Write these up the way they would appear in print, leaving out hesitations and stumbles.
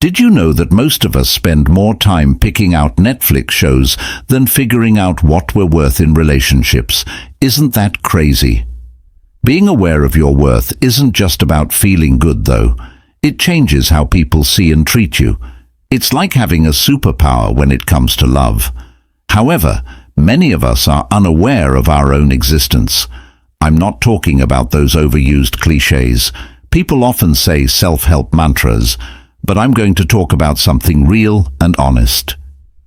Did you know that most of us spend more time picking out Netflix shows than figuring out what we're worth in relationships? Isn't that crazy? Being aware of your worth isn't just about feeling good, though. It changes how people see and treat you. It's like having a superpower when it comes to love. However, many of us are unaware of our own existence. I'm not talking about those overused cliches. People often say self-help mantras, but I'm going to talk about something real and honest.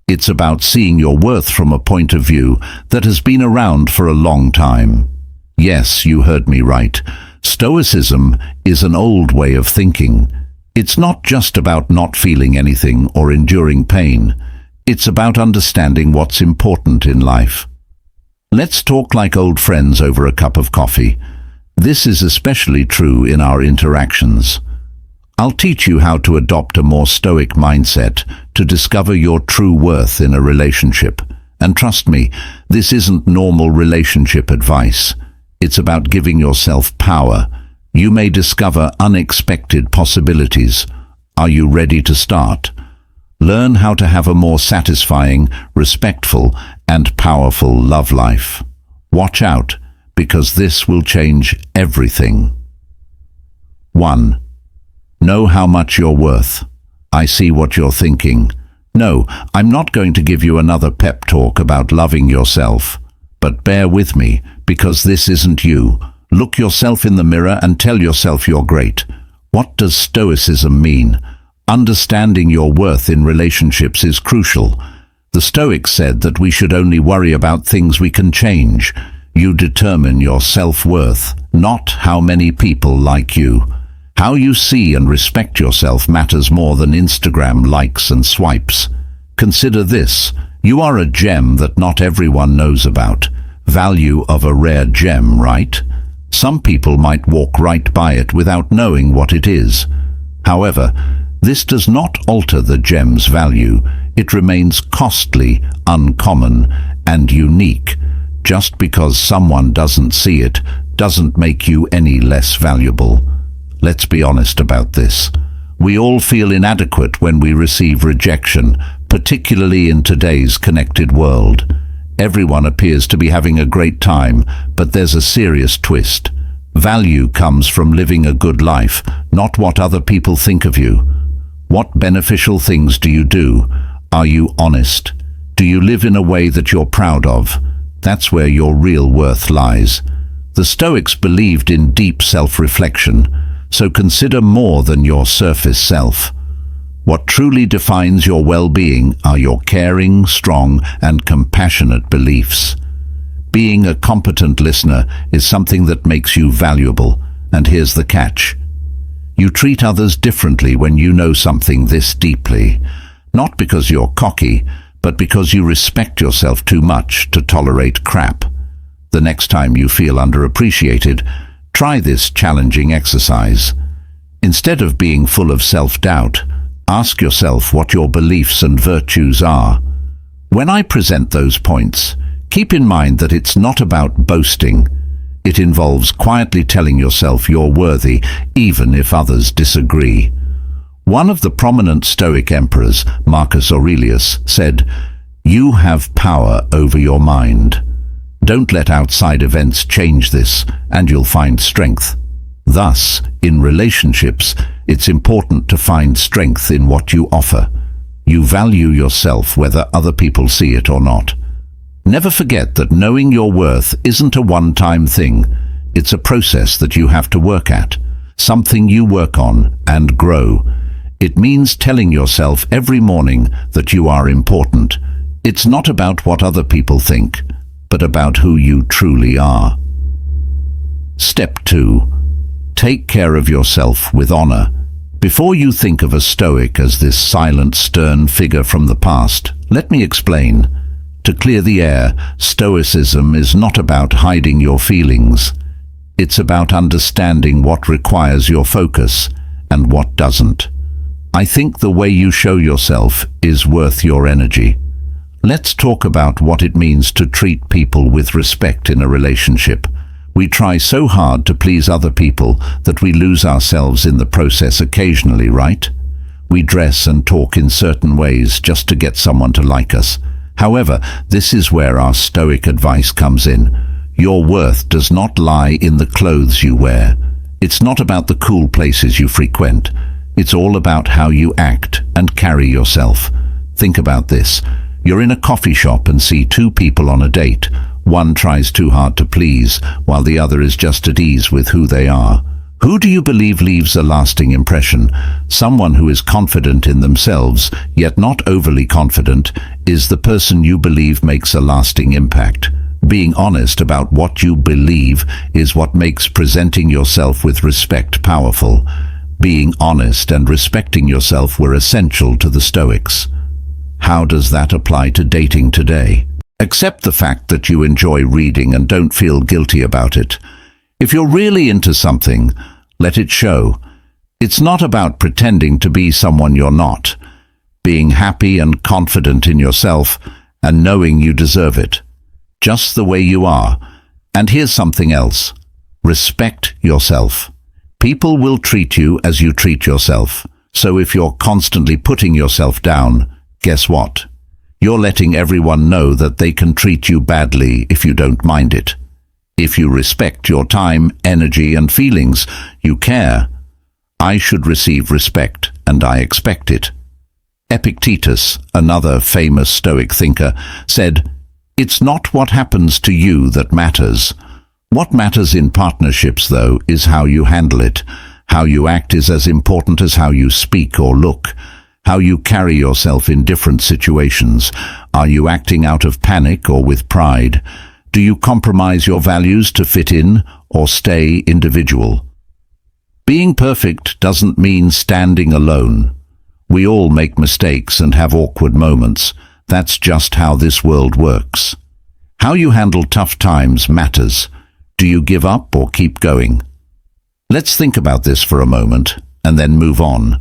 It's about seeing your worth from a point of view that has been around for a long time. Yes, you heard me right. Stoicism is an old way of thinking. It's not just about not feeling anything or enduring pain. It's about understanding what's important in life. Let's talk like old friends over a cup of coffee. This is especially true in our interactions. I'll teach you how to adopt a more stoic mindset to discover your true worth in a relationship. And trust me, this isn't normal relationship advice. It's about giving yourself power. You may discover unexpected possibilities. Are you ready to start? Learn how to have a more satisfying, respectful, and powerful love life. Watch out, because this will change everything. 1. Know how much you're worth. I see what you're thinking. No, I'm not going to give you another pep talk about loving yourself. But bear with me, because this isn't you. Look yourself in the mirror and tell yourself you're great. What does Stoicism mean? Understanding your worth in relationships is crucial. The Stoics said that we should only worry about things we can change. You determine your self-worth, not how many people like you. How you see and respect yourself matters more than Instagram likes and swipes. Consider this. You are a gem that not everyone knows about. Value of a rare gem, right? Some people might walk right by it without knowing what it is. However, this does not alter the gem's value. It remains costly, uncommon, and unique. Just because someone doesn't see it doesn't make you any less valuable. Let's be honest about this. We all feel inadequate when we receive rejection, particularly in today's connected world. Everyone appears to be having a great time, but there's a serious twist. Value comes from living a good life, not what other people think of you. What beneficial things do you do? Are you honest? Do you live in a way that you're proud of? That's where your real worth lies. The Stoics believed in deep self-reflection, so consider more than your surface self. What truly defines your well-being are your caring, strong, and compassionate beliefs. Being a competent listener is something that makes you valuable, and here's the catch. You treat others differently when you know something this deeply, not because you're cocky, but because you respect yourself too much to tolerate crap. The next time you feel underappreciated, try this challenging exercise. Instead of being full of self-doubt, ask yourself what your beliefs and virtues are. When I present those points, keep in mind that it's not about boasting. It involves quietly telling yourself you're worthy, even if others disagree. One of the prominent Stoic emperors, Marcus Aurelius, said, "You have power over your mind. Don't let outside events change this, and you'll find strength." Thus, in relationships, it's important to find strength in what you offer. You value yourself whether other people see it or not. Never forget that knowing your worth isn't a one-time thing. It's a process that you have to work at, something you work on and grow. It means telling yourself every morning that you are important. It's not about what other people think, but about who you truly are. Step 2. Take care of yourself with honor. Before you think of a Stoic as this silent, stern figure from the past, let me explain. To clear the air, Stoicism is not about hiding your feelings. It's about understanding what requires your focus and what doesn't. I think the way you show yourself is worth your energy. Let's talk about what it means to treat people with respect in a relationship. We try so hard to please other people that we lose ourselves in the process occasionally, right? We dress and talk in certain ways just to get someone to like us. However, this is where our Stoic advice comes in. Your worth does not lie in the clothes you wear. It's not about the cool places you frequent. It's all about how you act and carry yourself. Think about this. You're in a coffee shop and see two people on a date. One tries too hard to please, while the other is just at ease with who they are. Who do you believe leaves a lasting impression? Someone who is confident in themselves, yet not overly confident, is the person you believe makes a lasting impact. Being honest about what you believe is what makes presenting yourself with respect powerful. Being honest and respecting yourself were essential to the Stoics. How does that apply to dating today? Accept the fact that you enjoy reading and don't feel guilty about it. If you're really into something, let it show. It's not about pretending to be someone you're not. Being happy and confident in yourself and knowing you deserve it, just the way you are. And here's something else. Respect yourself. People will treat you as you treat yourself. So if you're constantly putting yourself down, guess what? You're letting everyone know that they can treat you badly if you don't mind it. If you respect your time, energy, and feelings, you care. I should receive respect, and I expect it. Epictetus, another famous Stoic thinker, said, "It's not what happens to you that matters. What matters in partnerships, though, is how you handle it. How you act is as important as how you speak or look. How you carry yourself in different situations. Are you acting out of panic or with pride? Do you compromise your values to fit in or stay individual?" Being perfect doesn't mean standing alone. We all make mistakes and have awkward moments. That's just how this world works. How you handle tough times matters. Do you give up or keep going? Let's think about this for a moment and then move on.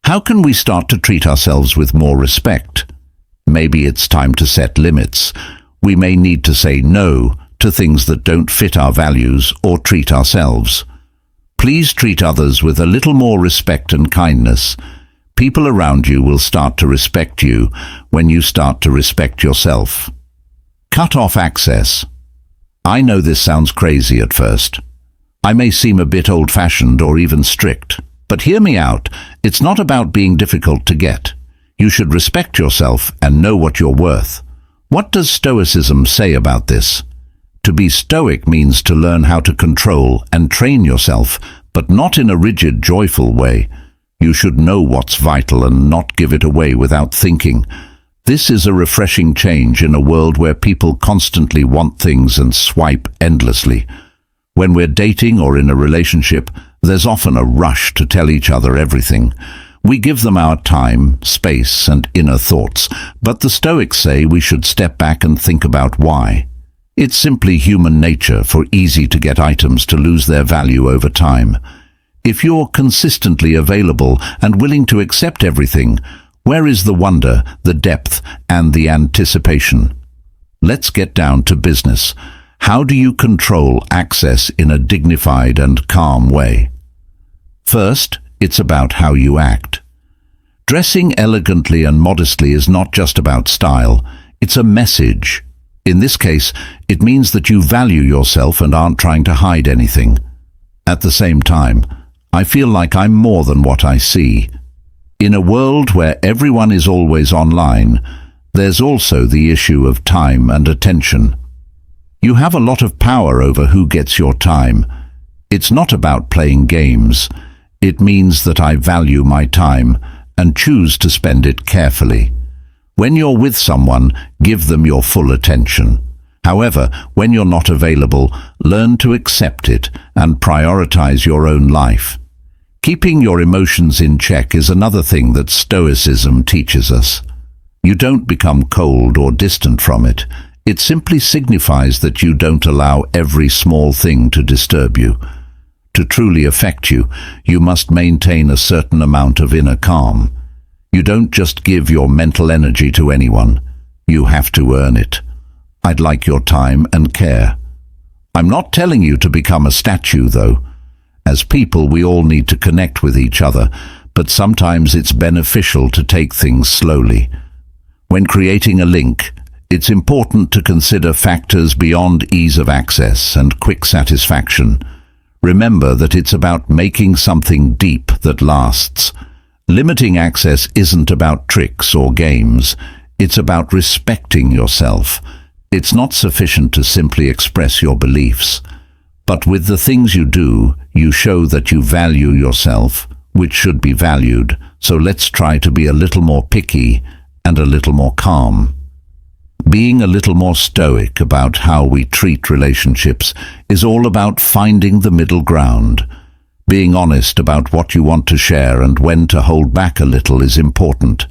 How can we start to treat ourselves with more respect? Maybe it's time to set limits. We may need to say no to things that don't fit our values or treat ourselves. Please treat others with a little more respect and kindness. People around you will start to respect you when you start to respect yourself. Cut off access. I know this sounds crazy at first. I may seem a bit old-fashioned or even strict, but hear me out. It's not about being difficult to get. You should respect yourself and know what you're worth. What does Stoicism say about this? To be Stoic means to learn how to control and train yourself, but not in a rigid, joyful way. You should know what's vital and not give it away without thinking. This is a refreshing change in a world where people constantly want things and swipe endlessly. When we're dating or in a relationship, there's often a rush to tell each other everything. We give them our time, space, and inner thoughts, but the Stoics say we should step back and think about why. It's simply human nature for easy-to-get items to lose their value over time. If you're consistently available and willing to accept everything, where is the wonder, the depth, and the anticipation? Let's get down to business. How do you control access in a dignified and calm way? First, it's about how you act. Dressing elegantly and modestly is not just about style, it's a message. In this case, it means that you value yourself and aren't trying to hide anything. At the same time, I feel like I'm more than what I see. In a world where everyone is always online, there's also the issue of time and attention. You have a lot of power over who gets your time. It's not about playing games. It means that I value my time and choose to spend it carefully. When you're with someone, give them your full attention. However, when you're not available, learn to accept it and prioritize your own life. Keeping your emotions in check is another thing that Stoicism teaches us. You don't become cold or distant from it. It simply signifies that you don't allow every small thing to disturb you. To truly affect you, you must maintain a certain amount of inner calm. You don't just give your mental energy to anyone. You have to earn it. I'd like your time and care. I'm not telling you to become a statue, though. As people, we all need to connect with each other, but sometimes it's beneficial to take things slowly. When creating a link, it's important to consider factors beyond ease of access and quick satisfaction. Remember that it's about making something deep that lasts. Limiting access isn't about tricks or games. It's about respecting yourself. It's not sufficient to simply express your beliefs. But with the things you do, you show that you value yourself, which should be valued. So let's try to be a little more picky and a little more calm. Being a little more stoic about how we treat relationships is all about finding the middle ground. Being honest about what you want to share and when to hold back a little is important.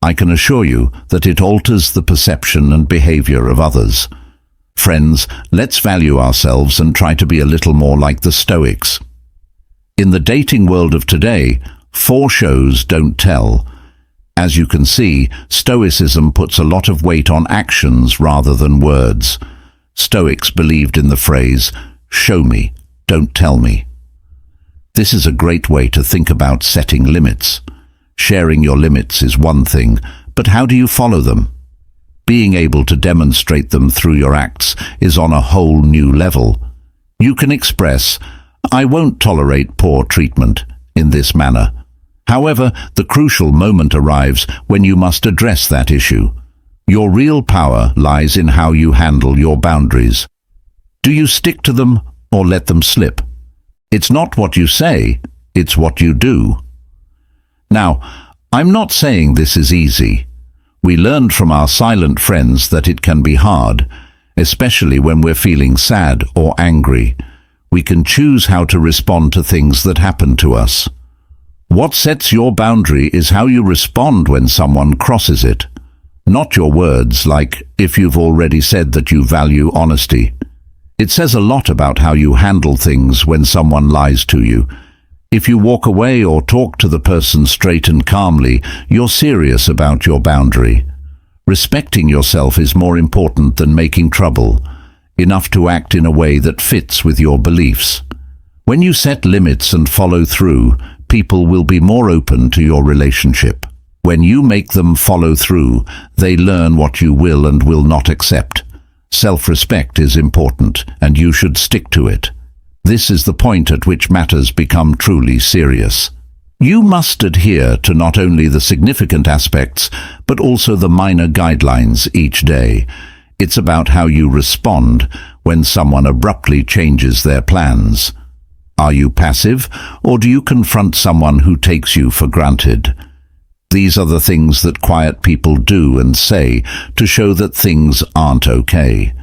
I can assure you that it alters the perception and behavior of others. Friends, let's value ourselves and try to be a little more like the Stoics. In the dating world of today, 4 shows don't tell. As you can see, Stoicism puts a lot of weight on actions rather than words. Stoics believed in the phrase, "Show me, don't tell me." This is a great way to think about setting limits. Sharing your limits is one thing, but how do you follow them? Being able to demonstrate them through your acts is on a whole new level. You can express, "I won't tolerate poor treatment," in this manner. However, the crucial moment arrives when you must address that issue. Your real power lies in how you handle your boundaries. Do you stick to them or let them slip? It's not what you say, it's what you do. Now, I'm not saying this is easy. We learned from our silent friends that it can be hard, especially when we're feeling sad or angry. We can choose how to respond to things that happen to us. What sets your boundary is how you respond when someone crosses it. Not your words, like if you've already said that you value honesty. It says a lot about how you handle things when someone lies to you. If you walk away or talk to the person straight and calmly, you're serious about your boundary. Respecting yourself is more important than making trouble, enough to act in a way that fits with your beliefs. When you set limits and follow through, people will be more open to your relationship. When you make them follow through, they learn what you will and will not accept. Self-respect is important, and you should stick to it. This is the point at which matters become truly serious. You must adhere to not only the significant aspects, but also the minor guidelines each day. It's about how you respond when someone abruptly changes their plans. Are you passive, or do you confront someone who takes you for granted? These are the things that quiet people do and say to show that things aren't okay.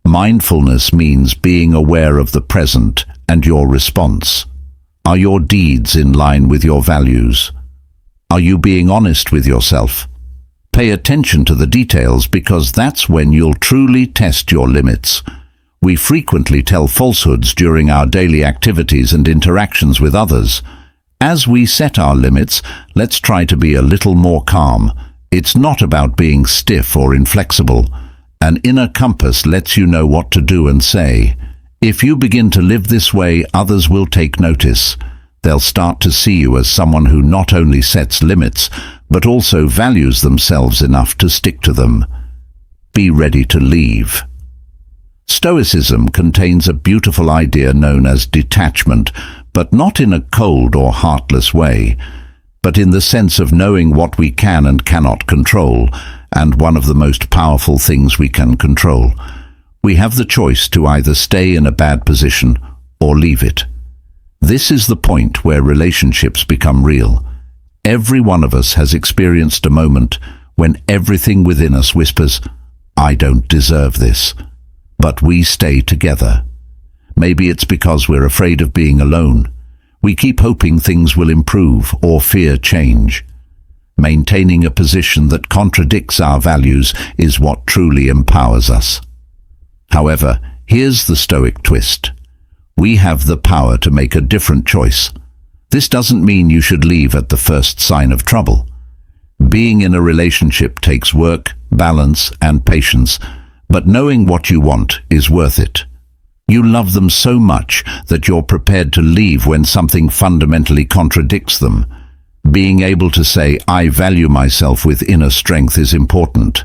Mindfulness means being aware of the present and your response. Are your deeds in line with your values? Are you being honest with yourself? Pay attention to the details, because that's when you'll truly test your limits. We frequently tell falsehoods during our daily activities and interactions with others. As we set our limits, let's try to be a little more calm. It's not about being stiff or inflexible. An inner compass lets you know what to do and say. If you begin to live this way, others will take notice. They'll start to see you as someone who not only sets limits, but also values themselves enough to stick to them. Be ready to leave. Stoicism contains a beautiful idea known as detachment, but not in a cold or heartless way, but in the sense of knowing what we can and cannot control, and one of the most powerful things we can control. We have the choice to either stay in a bad position or leave it. This is the point where relationships become real. Every one of us has experienced a moment when everything within us whispers, "I don't deserve this." But we stay together. Maybe it's because we're afraid of being alone. We keep hoping things will improve or fear change. Maintaining a position that contradicts our values is what truly empowers us. However, here's the Stoic twist. We have the power to make a different choice. This doesn't mean you should leave at the first sign of trouble. Being in a relationship takes work, balance, and patience, but knowing what you want is worth it. You love them so much that you're prepared to leave when something fundamentally contradicts them. Being able to say, I value myself with inner strength is important.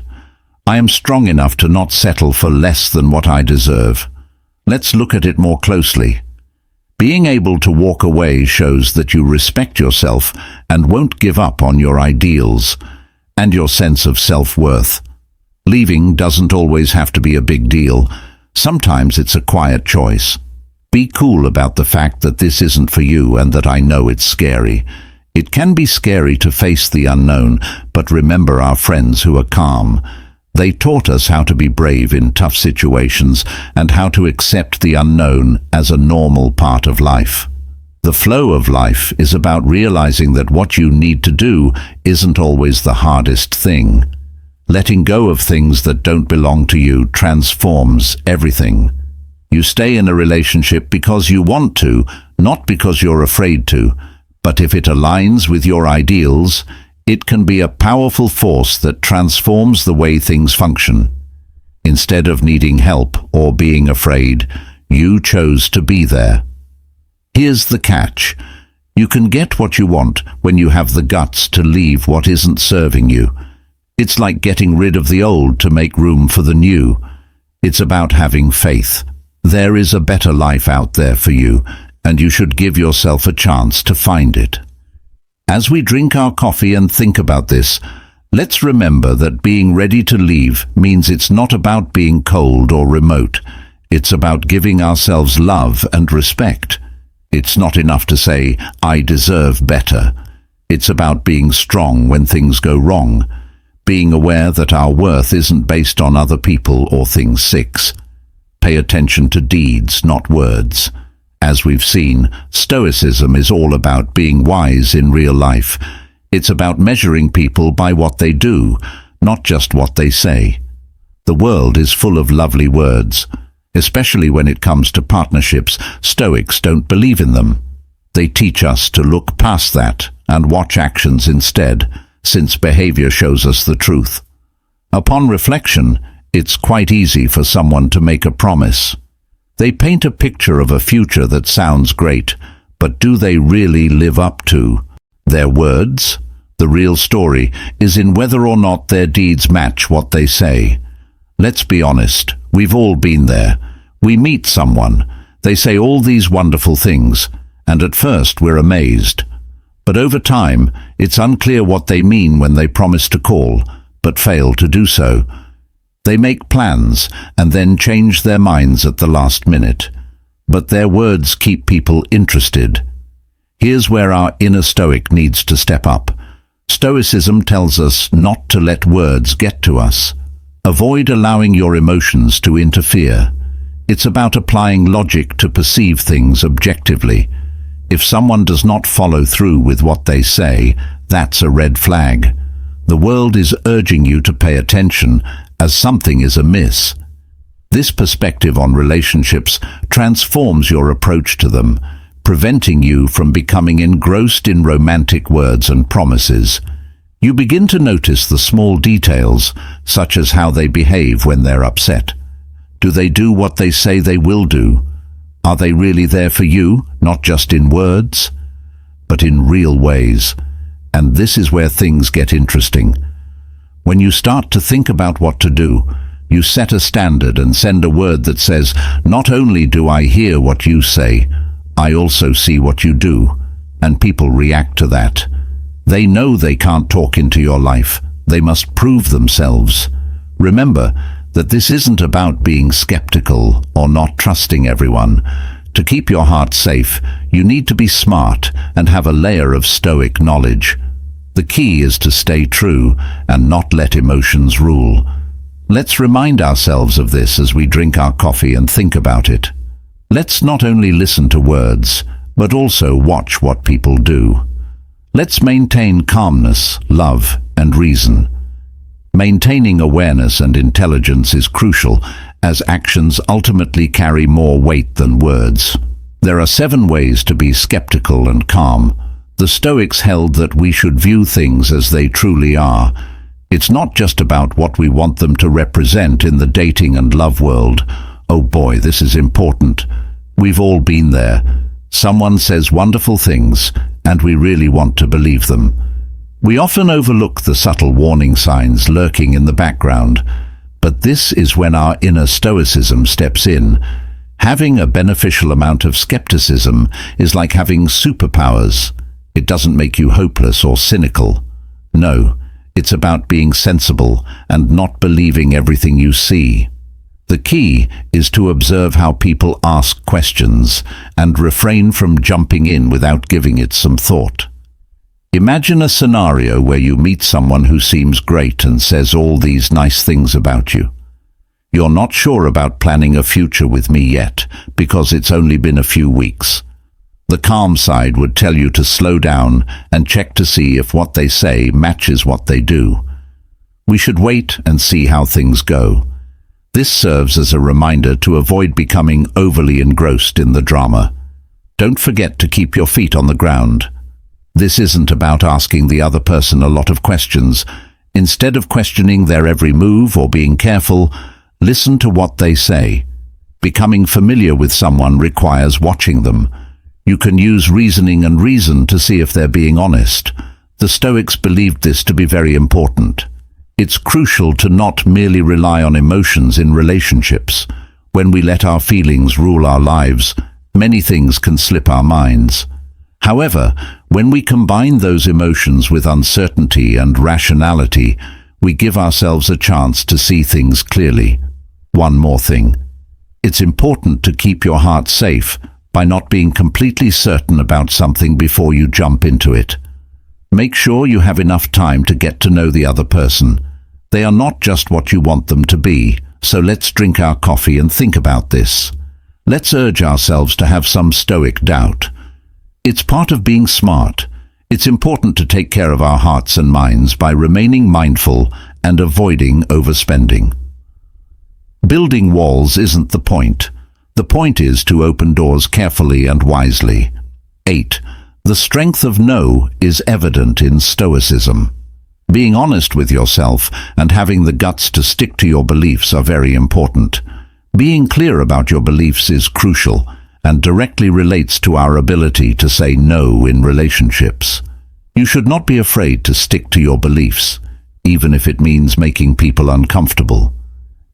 I am strong enough to not settle for less than what I deserve. Let's look at it more closely. Being able to walk away shows that you respect yourself and won't give up on your ideals and your sense of self-worth. Leaving doesn't always have to be a big deal. Sometimes it's a quiet choice. Be cool about the fact that this isn't for you and that I know it's scary. It can be scary to face the unknown, but remember our friends who are calm. They taught us how to be brave in tough situations and how to accept the unknown as a normal part of life. The flow of life is about realizing that what you need to do isn't always the hardest thing. Letting go of things that don't belong to you transforms everything. You stay in a relationship because you want to, not because you're afraid to. But if it aligns with your ideals, it can be a powerful force that transforms the way things function. Instead of needing help or being afraid, you chose to be there. Here's the catch. You can get what you want when you have the guts to leave what isn't serving you. It's like getting rid of the old to make room for the new. It's about having faith. There is a better life out there for you, and you should give yourself a chance to find it. As we drink our coffee and think about this, let's remember that being ready to leave means it's not about being cold or remote. It's about giving ourselves love and respect. It's not enough to say, I deserve better. It's about being strong when things go wrong, being aware that our worth isn't based on other people or things. 6. Pay attention to deeds, not words. As we've seen, Stoicism is all about being wise in real life. It's about measuring people by what they do, not just what they say. The world is full of lovely words. Especially when it comes to partnerships, Stoics don't believe in them. They teach us to look past that and watch actions instead, since behavior shows us the truth. Upon reflection, it's quite easy for someone to make a promise. They paint a picture of a future that sounds great, but do they really live up to their words? The real story is in whether or not their deeds match what they say. Let's be honest, we've all been there. We meet someone, they say all these wonderful things, and at first we're amazed. But over time, it's unclear what they mean when they promise to call, but fail to do so. They make plans and then change their minds at the last minute. But their words keep people interested. Here's where our inner Stoic needs to step up. Stoicism tells us not to let words get to us. Avoid allowing your emotions to interfere. It's about applying logic to perceive things objectively. If someone does not follow through with what they say, that's a red flag. The world is urging you to pay attention, as something is amiss. This perspective on relationships transforms your approach to them, preventing you from becoming engrossed in romantic words and promises. You begin to notice the small details, such as how they behave when they're upset. Do they do what they say they will do? Are they really there for you, not just in words, but in real ways? And this is where things get interesting. When you start to think about what to do, you set a standard and send a word that says, not only do I hear what you say, I also see what you do. And people react to that. They know they can't talk into your life. They must prove themselves. Remember that this isn't about being skeptical or not trusting everyone. To keep your heart safe, you need to be smart and have a layer of Stoic knowledge. The key is to stay true and not let emotions rule. Let's remind ourselves of this as we drink our coffee and think about it. Let's not only listen to words, but also watch what people do. Let's maintain calmness, love, and reason. Maintaining awareness and intelligence is crucial, as actions ultimately carry more weight than words. There are 7 ways to be skeptical and calm. The Stoics held that we should view things as they truly are. It's not just about what we want them to represent in the dating and love world. Oh boy, this is important. We've all been there. Someone says wonderful things, and we really want to believe them. We often overlook the subtle warning signs lurking in the background, but this is when our inner Stoicism steps in. Having a beneficial amount of skepticism is like having superpowers. It doesn't make you hopeless or cynical. No, it's about being sensible and not believing everything you see. The key is to observe how people ask questions and refrain from jumping in without giving it some thought. Imagine a scenario where you meet someone who seems great and says all these nice things about you. You're not sure about planning a future with me yet, because it's only been a few weeks. The calm side would tell you to slow down and check to see if what they say matches what they do. We should wait and see how things go. This serves as a reminder to avoid becoming overly engrossed in the drama. Don't forget to keep your feet on the ground. This isn't about asking the other person a lot of questions. Instead of questioning their every move or being careful, listen to what they say. Becoming familiar with someone requires watching them. You can use reasoning and reason to see if they're being honest. The Stoics believed this to be very important. It's crucial to not merely rely on emotions in relationships. When we let our feelings rule our lives, many things can slip our minds. However, when we combine those emotions with uncertainty and rationality, we give ourselves a chance to see things clearly. One more thing. It's important to keep your heart safe by not being completely certain about something before you jump into it. Make sure you have enough time to get to know the other person. They are not just what you want them to be, so let's drink our coffee and think about this. Let's urge ourselves to have some Stoic doubt. It's part of being smart. It's important to take care of our hearts and minds by remaining mindful and avoiding overspending. Building walls isn't the point. The point is to open doors carefully and wisely. 8. The strength of no is evident in Stoicism. Being honest with yourself and having the guts to stick to your beliefs are very important. Being clear about your beliefs is crucial and directly relates to our ability to say no in relationships. You should not be afraid to stick to your beliefs, even if it means making people uncomfortable.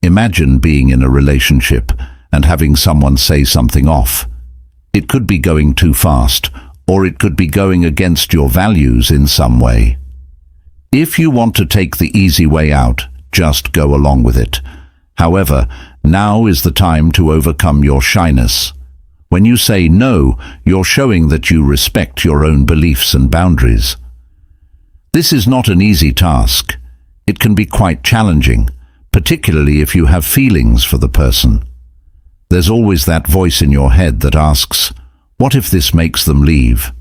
Imagine being in a relationship and having someone say something off. It could be going too fast, or it could be going against your values in some way. If you want to take the easy way out, just go along with it. However, now is the time to overcome your shyness. When you say no, you're showing that you respect your own beliefs and boundaries. This is not an easy task. It can be quite challenging, particularly if you have feelings for the person. There's always that voice in your head that asks, what if this makes them leave?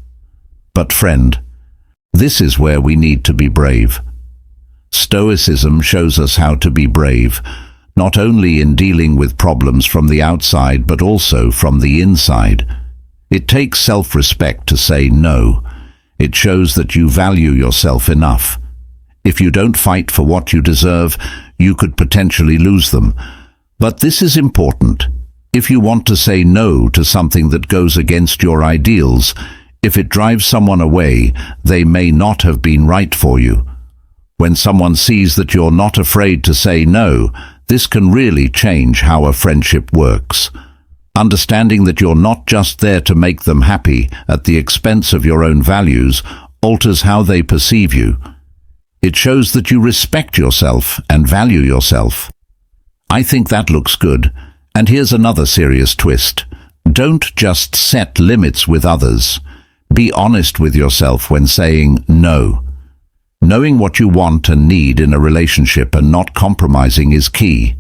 But friend, this is where we need to be brave. Stoicism shows us how to be brave, not only in dealing with problems from the outside but also from the inside. It takes self-respect to say no. It shows that you value yourself enough. If you don't fight for what you deserve, you could potentially lose them. But this is important. If you want to say no to something that goes against your ideals, if it drives someone away, they may not have been right for you. When someone sees that you're not afraid to say no, this can really change how a friendship works. Understanding that you're not just there to make them happy at the expense of your own values alters how they perceive you. It shows that you respect yourself and value yourself. I think that looks good. And here's another serious twist. Don't just set limits with others. Be honest with yourself when saying no. Knowing what you want and need in a relationship and not compromising is key.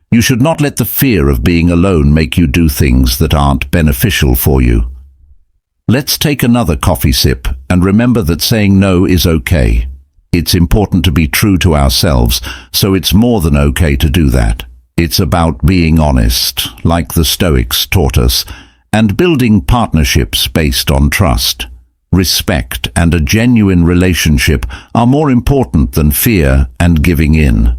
You should not let the fear of being alone make you do things that aren't beneficial for you. Let's take another coffee sip and remember that saying no is okay. It's important to be true to ourselves, so it's more than okay to do that. It's about being honest, like the Stoics taught us, and building partnerships based on trust. Respect and a genuine relationship are more important than fear and giving in.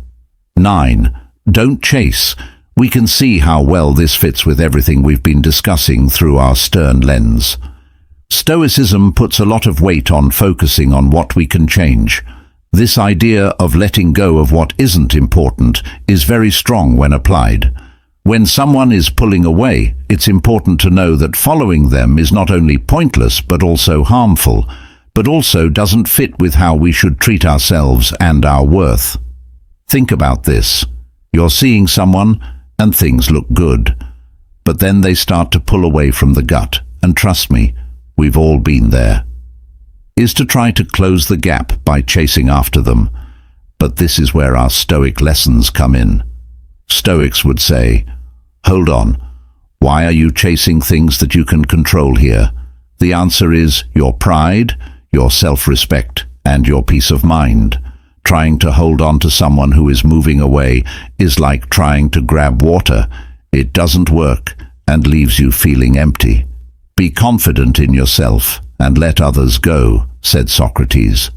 9. Don't chase. We can see how well this fits with everything we've been discussing through our stern lens. Stoicism puts a lot of weight on focusing on what we can change. This idea of letting go of what isn't important is very strong when applied. When someone is pulling away, it's important to know that following them is not only pointless but also harmful, but also doesn't fit with how we should treat ourselves and our worth. Think about this. You're seeing someone and things look good, but then they start to pull away from the gut, and trust me, we've all been there. Is to try to close the gap by chasing after them, but this is where our Stoic lessons come in. Stoics would say, hold on, why are you chasing things that you can control here? The answer is your pride, your self-respect, and your peace of mind. Trying to hold on to someone who is moving away is like trying to grab water. It doesn't work and leaves you feeling empty. Be confident in yourself and let others go, said Socrates.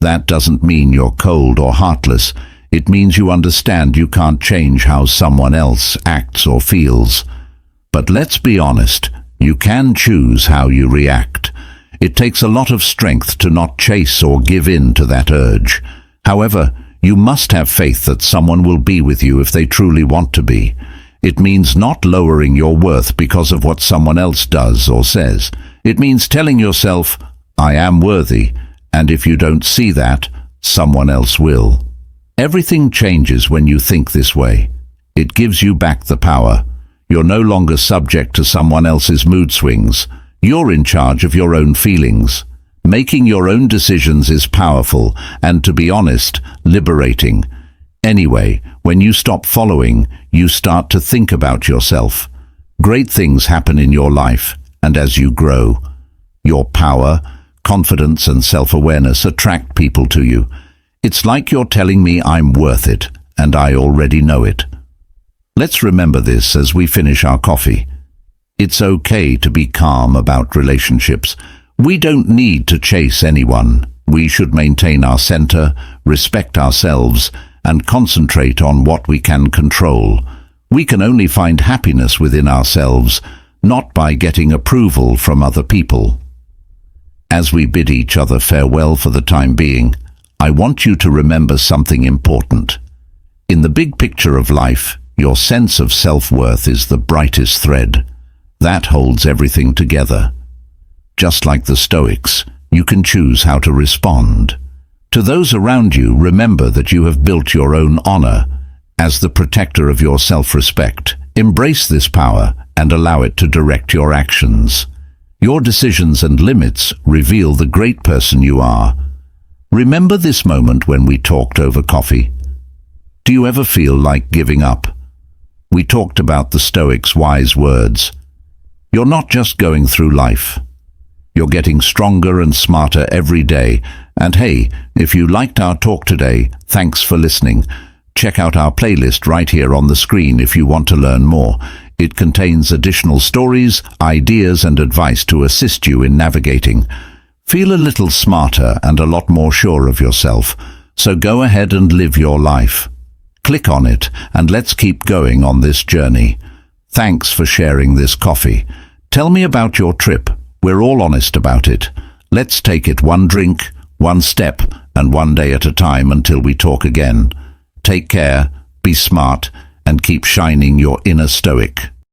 That doesn't mean you're cold or heartless. It means you understand you can't change how someone else acts or feels. But let's be honest, you can choose how you react. It takes a lot of strength to not chase or give in to that urge. However, you must have faith that someone will be with you if they truly want to be. It means not lowering your worth because of what someone else does or says. It means telling yourself, I am worthy, and if you don't see that, someone else will. Everything changes when you think this way. It gives you back the power. You're no longer subject to someone else's mood swings. You're in charge of your own feelings. Making your own decisions is powerful and, to be honest, liberating. Anyway, when you stop following, you start to think about yourself. Great things happen in your life, and as you grow, your power, confidence and self-awareness attract people to you. It's like you're telling me I'm worth it, and I already know it. Let's remember this as we finish our coffee. It's okay to be calm about relationships. We don't need to chase anyone. We should maintain our center, respect ourselves, and concentrate on what we can control. We can only find happiness within ourselves, not by getting approval from other people. As we bid each other farewell for the time being, I want you to remember something important. In the big picture of life, your sense of self-worth is the brightest thread. That holds everything together. Just like the Stoics, you can choose how to respond. To those around you, remember that you have built your own honor. As the protector of your self-respect, embrace this power and allow it to direct your actions. Your decisions and limits reveal the great person you are. Remember this moment when we talked over coffee? Do you ever feel like giving up? We talked about the Stoics' wise words. You're not just going through life. You're getting stronger and smarter every day. And hey, if you liked our talk today, thanks for listening. Check out our playlist right here on the screen if you want to learn more. It contains additional stories, ideas, and advice to assist you in navigating. Feel a little smarter and a lot more sure of yourself. So go ahead and live your life. Click on it and let's keep going on this journey. Thanks for sharing this coffee. Tell me about your trip. We're all honest about it. Let's take it one drink, one step, and one day at a time until we talk again. Take care, be smart, and keep shining your inner Stoic.